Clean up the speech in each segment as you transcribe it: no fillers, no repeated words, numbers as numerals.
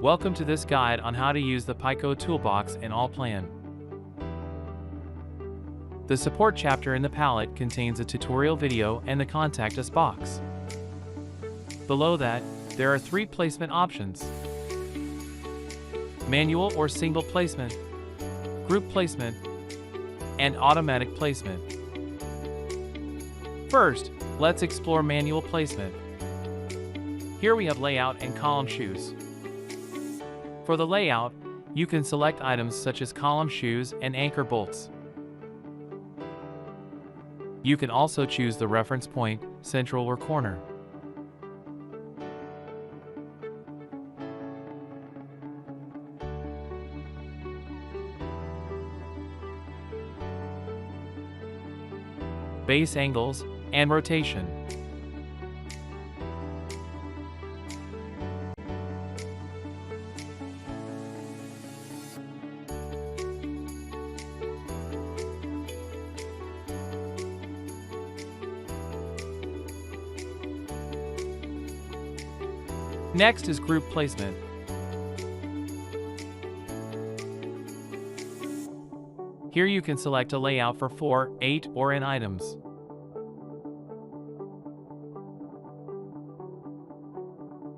Welcome to this guide on how to use the Peikko Toolbox in Allplan. The support chapter in the palette contains a tutorial video and the Contact Us box. Below that, there are 3 placement options: manual or single placement, group placement, and automatic placement. First, let's explore manual placement. Here we have layout and column shoes. For the layout, you can select items such as column shoes and anchor bolts. You can also choose the reference point, central or corner. Base angles and rotation. Next is group placement. Here you can select a layout for 4, 8, or n items.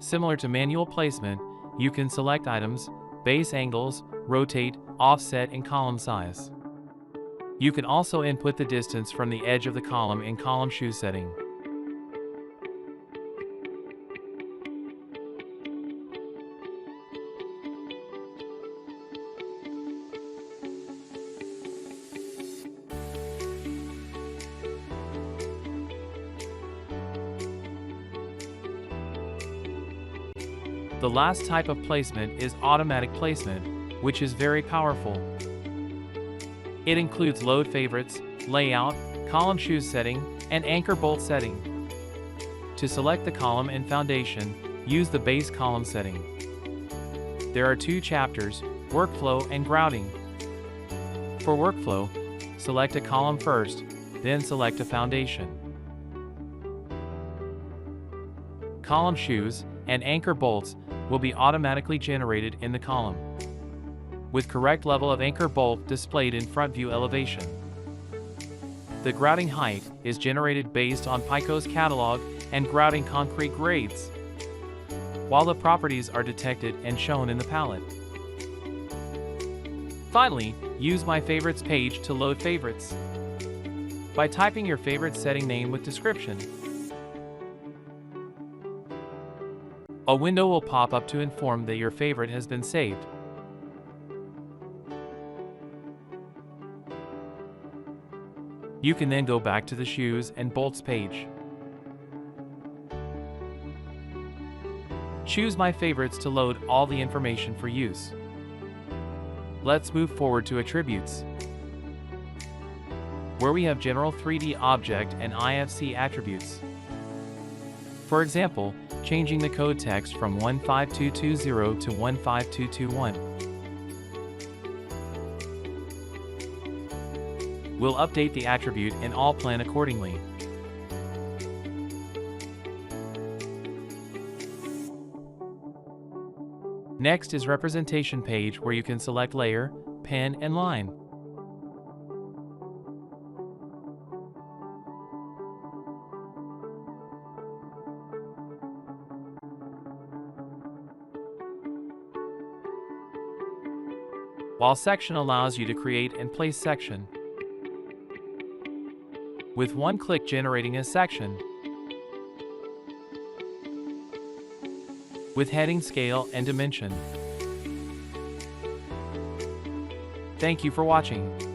Similar to manual placement, you can select items, base angles, rotate, offset, and column size. You can also input the distance from the edge of the column in column shoe setting. The last type of placement is automatic placement, which is very powerful. It includes load favorites, layout, column shoes setting, and anchor bolt setting. To select the column and foundation, use the base column setting. There are 2 chapters, workflow and grouting. For workflow, select a column first, then select a foundation. Column shoes and anchor bolts will be automatically generated in the column, with correct level of anchor bolt displayed in front view elevation. The grouting height is generated based on Peikko's catalog and grouting concrete grades, while the properties are detected and shown in the palette. Finally, use My Favorites page to load favorites by typing your favorite setting name with description. A window will pop up to inform that your favorite has been saved. You can then go back to the shoes and bolts page. Choose My Favorites to load all the information for use. Let's move forward to attributes, where we have general 3D object and IFC attributes. For example, changing the code text from 15220 to 15221. We'll update the attribute in Allplan accordingly. Next is representation page, where you can select layer, pen, and line. While section allows you to create and place section, with one click generating a section, with heading, scale, and dimension. Thank you for watching.